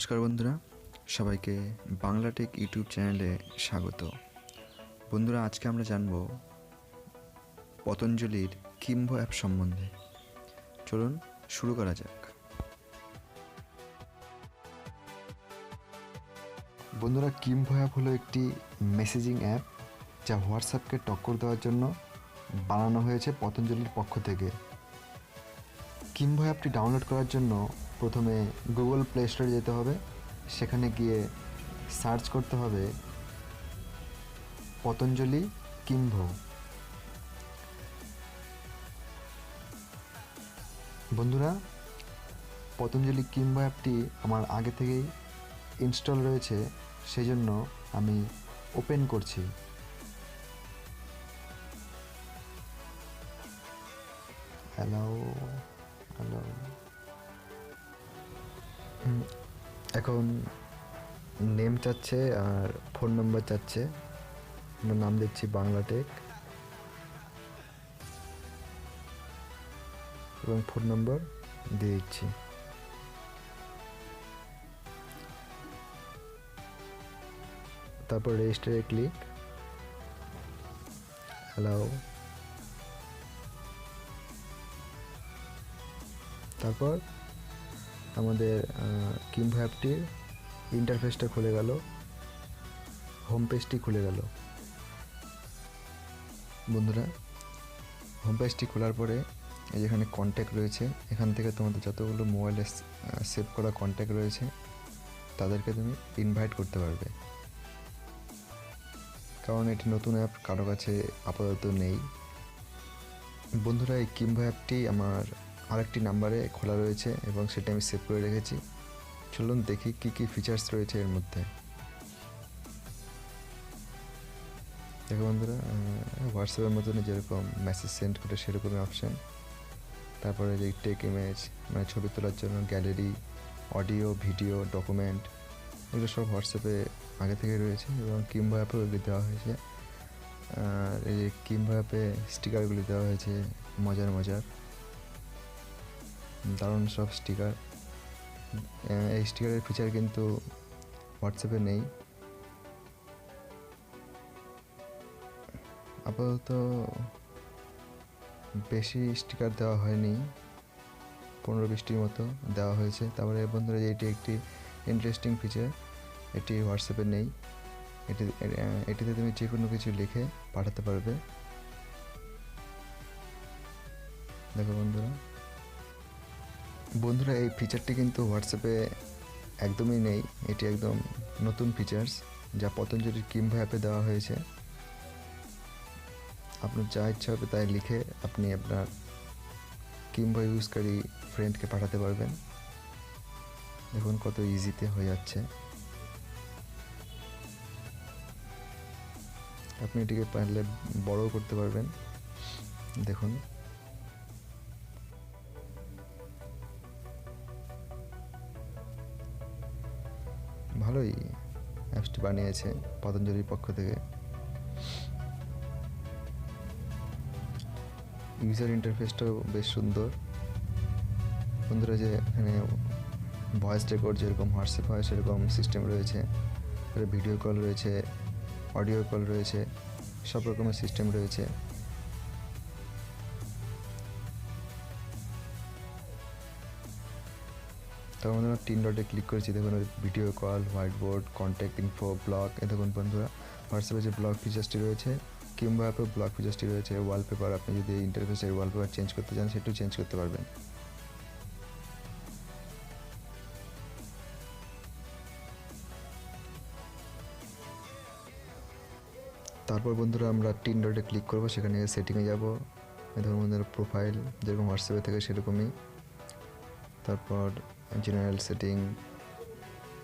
নমস্কার বন্ধুরা, সবাইকে বাংলা টেক ইউটিউব চ্যানেলে স্বাগত। বন্ধুরা, আজকে আমরা জানব পতঞ্জলির কিম্ভো অ্যাপ সম্বন্ধে। চলুন শুরু করা যাক। বন্ধুরা, কিম্ভো অ্যাপ হলো একটি মেসেজিং অ্যাপ যা হোয়াটসঅ্যাপকে টক্কর দেওয়ার জন্য বানানো হয়েছে পতঞ্জলির পক্ষ থেকে। কিম্ভো অ্যাপটি ডাউনলোড করার জন্য প্রথমে গুগল প্লে স্টোরে যেতে হবে। সেখানে গিয়ে সার্চ করতে হবে পতঞ্জলি কিম্ভো। বন্ধুরা, পতঞ্জলি কিম্ভো অ্যাপটি আমার আগে থেকেই ইনস্টল রয়েছে, সেই জন্য আমি ওপেন করছি। হ্যালো। এখন নেম চাচ্ছে আর ফোন নাম্বার চাচ্ছে। আমরা নাম দিচ্ছি বাংলা টেক এবং ফোন নাম্বার দিয়ে দিচ্ছি। তারপর রেজিস্টারে ক্লিক। হ্যালো। তারপর আমাদের কিম্ভো অ্যাপটির ইন্টারফেসটা খুলে গেল, হোম পেজটি খুলে গেল। বন্ধুরা, হোম পেজটি খোলার পরে যেখানে কন্ট্যাক্ট রয়েছে, এখান থেকে তোমাদের যতগুলো মোবাইলে সেভ করা কন্ট্যাক্ট রয়েছে তাদেরকে তুমি ইনভাইট করতে পারবে, কারণ এটি নতুন অ্যাপ, কারো কাছে আপাতত নেই। বন্ধুরা, এই কিম্ভো অ্যাপটি আমার আরেকটি নাম্বারে খোলা রয়েছে এবং সেটা আমি সেভ করে রেখেছি। চলুন দেখি কী কী ফিচার্স রয়েছে এর মধ্যে। দেখো বন্ধুরা, হোয়াটসঅ্যাপের মতন যেরকম মেসেজ সেন্ড করে সেরকমই অপশান। তারপরে যে টেক ইমেজ, মানে ছবি তোলার জন্য গ্যালারি, অডিও, ভিডিও, ডকুমেন্ট, এগুলো সব হোয়াটসঅ্যাপে আগে থেকে রয়েছে এবং কিম্ভো অ্যাপেও এগুলি দেওয়া হয়েছে। আর এই যে কিম্ভো অ্যাপে স্টিকারগুলি দেওয়া হয়েছে, মজার দারুণ সব স্টিকার। এই স্টিকারের ফিচার কিন্তু হোয়াটসঅ্যাপে নেই আপাতত। বেশি স্টিকার দেওয়া হয়নি, 15-20টির মতো দেওয়া হয়েছে। তারপরে বন্ধুরা, এটি একটি ইন্টারেস্টিং ফিচার, এটি হোয়াটসঅ্যাপে নেই। এটিতে তুমি যে কোনো কিছু লিখে পাঠাতে পারবে। দেখো বন্ধুরা, এই ফিচারটি কিন্তু হোয়াটসঅ্যাপে একদমই নেই। এটি একদম নতুন ফিচার্স যা পতঞ্জলির কিম্ভো অ্যাপে দেওয়া হয়েছে। আপনার যা ইচ্ছা হবে তাই লিখে আপনি আপনার কিম্ভো ইউজকারী ফ্রেন্ডকে পাঠাতে পারবেন। দেখুন কত ইজিতে হয়ে যাচ্ছে। আপনি এটিকে পারলে বড়ও করতে পারবেন। দেখুন, ভালোই অ্যাপসটি বানিয়েছে পতঞ্জলির পক্ষ থেকে। ইউজার ইন্টারফেসটাও বেশ সুন্দর। বন্ধুরা, যে এখানে ভয়েস রেকর্ড যেরকম হোয়াটসঅ্যাপ হয় সেরকম সিস্টেম রয়েছে, ভিডিও কল রয়েছে, অডিও কল রয়েছে, সব রকমের সিস্টেম রয়েছে। তখন আমরা 3 ডটে ক্লিক করেছি। দেখুন, video call, white board, contact info, blog. দেখুন বন্ধুরা, হোয়াটসঅ্যাপে যে ব্লগ ফিচার্সটি রয়েছে, কিম্ভো অ্যাপে ব্লগ ফিচার্সটি রয়েছে। ওয়ালপেপার, আপনি যদি ইন্টারফেসের ওয়ালপেপার চেঞ্জ করতে চান সেটাও চেঞ্জ করতে পারবেন। তারপর বন্ধুরা, আমরা 3 ডটে ক্লিক করব, সেখানে সেটিংয়ে যাব। দেখুন বন্ধুরা, প্রোফাইল যেরকম হোয়াটসঅ্যাপে থাকে সেরকমই। তারপর general setting,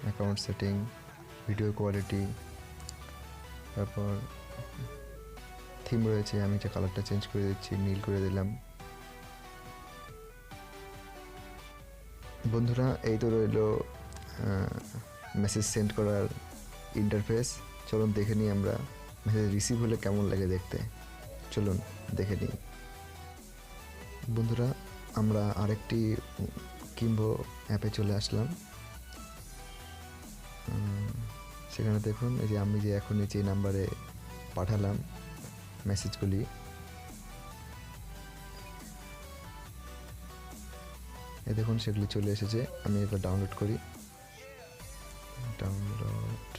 account setting, video quality, তারপর থিম রয়েছে। আমি এটা কালারটা চেঞ্জ করে দিচ্ছি, নীল করে দিলাম। বন্ধুরা, এই তো রইল মেসেজ সেন্ড করার ইন্টারফেস। চলুন দেখে নিই আমরা মেসেজ রিসিভ হলে কেমন লাগে দেখতে। চলুন দেখে নিই। বন্ধুরা, আমরা আরেকটি কিম্ভো অ্যাপে চলে আসলাম। সেখানে দেখুন এই যে আমি যে এখন যে নাম্বারে পাঠালাম মেসেজগুলি, এই দেখুন সেগুলি চলে এসেছে। আমি এবার ডাউনলোড করি। ডাউনলোড,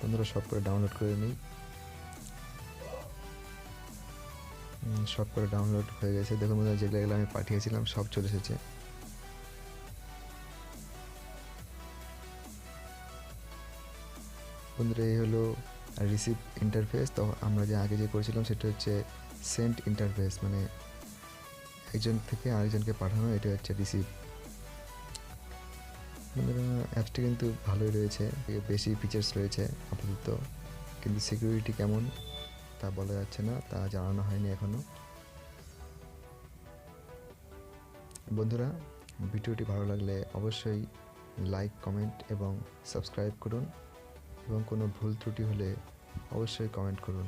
বন্ধুরা সব করে ডাউনলোড করে নিই। সব করে ডাউনলোড হয়ে গেছে। দেখুন বন্ধুরা যেগুলো আমি পাঠিয়েছিলাম সব চলে এসেছে। বন্ধুরা এই হলো রিসিভ ইন্টারফেস। তো আমরা যে আগে যে করেছিলাম সেটা হচ্ছে সেন্ড ইন্টারফেস, মানে একজন থেকে আরেকজনকে পাঠানো, এটা হচ্ছে রিসিভ। বন্ধুরা অ্যাপসটি কিন্তু ভালোই রয়েছে, বেশি ফিচার্স রয়েছে আপাতত, কিন্তু সিকিউরিটি কেমন তা বলা যাচ্ছে না, তা জানানো হয়নি এখনও। বন্ধুরা ভিডিওটি ভালো লাগলে অবশ্যই লাইক, কমেন্ট এবং সাবস্ক্রাইব করুন, এবং কোনো ভুল ত্রুটি হলে অবশ্যই কমেন্ট করুন।